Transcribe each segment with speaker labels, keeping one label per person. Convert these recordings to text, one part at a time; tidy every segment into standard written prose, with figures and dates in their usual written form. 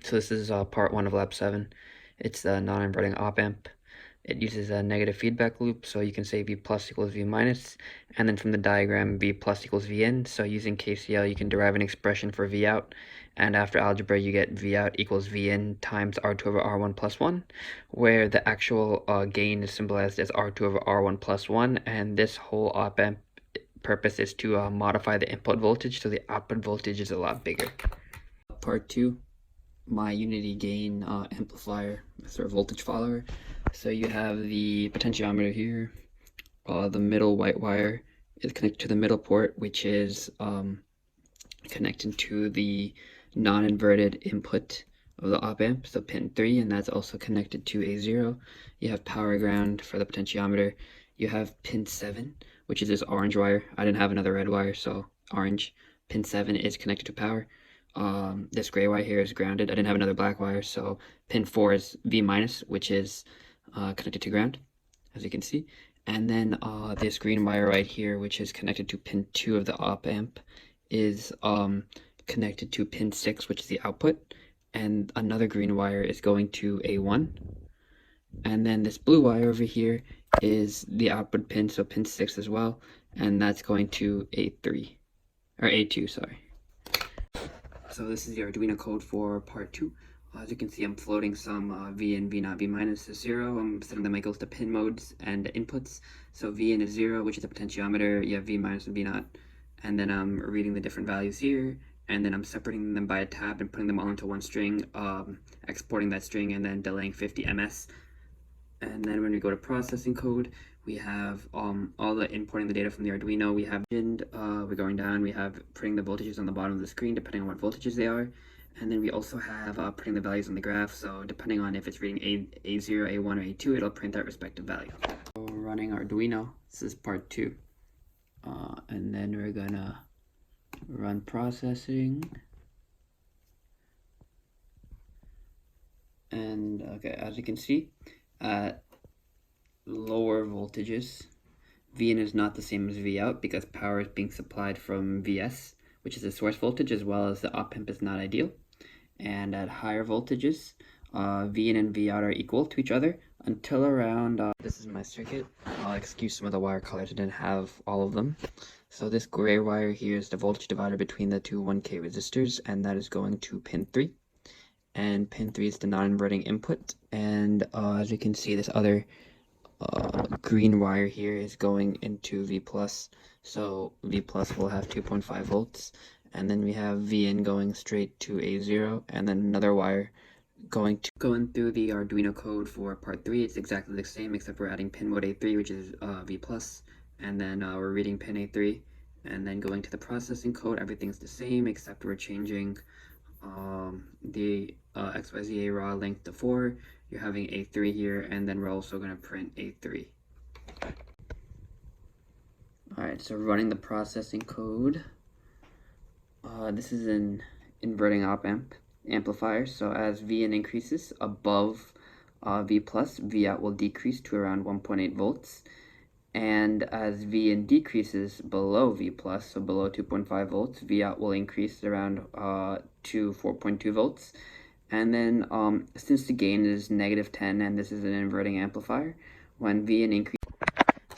Speaker 1: So this is part 1 of lab 7. It's the non-inverting op-amp. It uses a negative feedback loop, so you can say V plus equals V minus, and then from the diagram V plus equals V in. So using KCL you can derive an expression for V out, and after algebra you get V out equals V in times R2 over R1 plus 1, where the actual gain is symbolized as R2 over R1 plus 1, and this whole op-amp purpose is to modify the input voltage so the output voltage is a lot bigger. Part 2. My unity gain amplifier, sort of voltage follower. So you have the potentiometer here. The middle white wire is connected to the middle port, which is connected to the non-inverted input of the op-amp, so pin 3, and that's also connected to A0. You have power ground for the potentiometer. You have pin 7, which is this orange wire. I didn't have another red wire, so orange. Pin 7 is connected to power. This gray wire here is grounded. I didn't have another black wire, so pin 4 is V minus, which is connected to ground, as you can see. And then this green wire right here, which is connected to pin 2 of the op-amp, is connected to pin 6, which is the output. And another green wire is going to A1. And then this blue wire over here is the output pin, so pin 6 as well. And that's going to A3, or A2, sorry. So this is the Arduino code for part 2. As you can see, I'm floating some V in, V naught, V minus to 0. I'm setting them equals to pin modes and inputs. So V in is 0, which is the potentiometer. You have V minus and V naught. And then I'm reading the different values here. And then I'm separating them by a tab and putting them all into one string, exporting that string, and then delaying 50 ms. And then when we go to processing code, we have all the importing the data from the Arduino. We have we're going down, we have putting the voltages on the bottom of the screen depending on what voltages they are. And then we also have putting the values on the graph, so depending on if it's reading A0, A1, or A2, it'll print that respective value. So running Arduino, this is part 2. And then we're gonna run processing. And okay, as you can see, at lower voltages, V in is not the same as V out because power is being supplied from Vs, which is the source voltage, as well as the op-amp is not ideal. And at higher voltages, V in and V out are equal to each other until around, this is my circuit. I'll excuse some of the wire colors, I didn't have all of them. So this gray wire here is the voltage divider between the two 1K resistors, and that is going to pin 3. And pin 3 is the non-inverting input, and as you can see, this other green wire here is going into V plus, so V plus will have 2.5 volts, and then we have V in going straight to A0, and then another wire going through the Arduino code for part 3. It's exactly the same, except we're adding pin mode A3, which is V plus, and then we're reading pin A3, and then going to the processing code, everything's the same, except we're changing the XYZ raw length to 4. You're having A3 here, and then we're also going to print A3. Alright, so running the processing code. This is an inverting op-amp amplifier, so as V in increases above V plus, V out will decrease to around 1.8 volts. And as V in decreases below V plus, so below 2.5 volts, V out will increase around to 4.2 volts. And then since the gain is -10 and this is an inverting amplifier, when V in increases,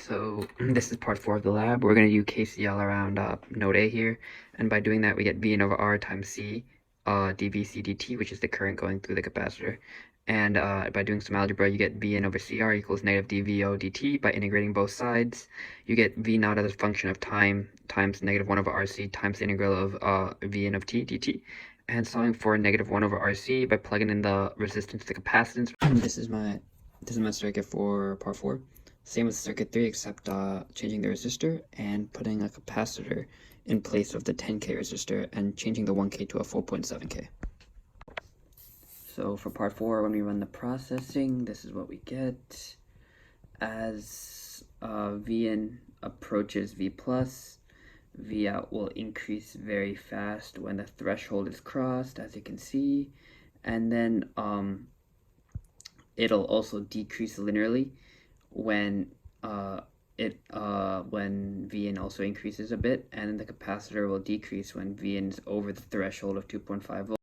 Speaker 1: so this is part 4 of the lab. We're going to do KCL around node A here, and by doing that we get V in over R times C dVc dt, which is the current going through the capacitor. And by doing some algebra, you get V in over CR equals negative dVo dt. By integrating both sides, you get V naught as a function of time times -1 over RC times the integral of V in of t dt. And solving for -1 over RC by plugging in the resistance to the capacitance. This is my circuit for part 4. Same as circuit 3, except changing the resistor and putting a capacitor in place of the 10K resistor and changing the 1K to a 4.7K. So for part 4, when we run the processing, this is what we get. As V in approaches V plus, V out will increase very fast when the threshold is crossed, as you can see. And then it'll also decrease linearly when when V in also increases a bit, and the capacitor will decrease when V in is over the threshold of 2.5 volts.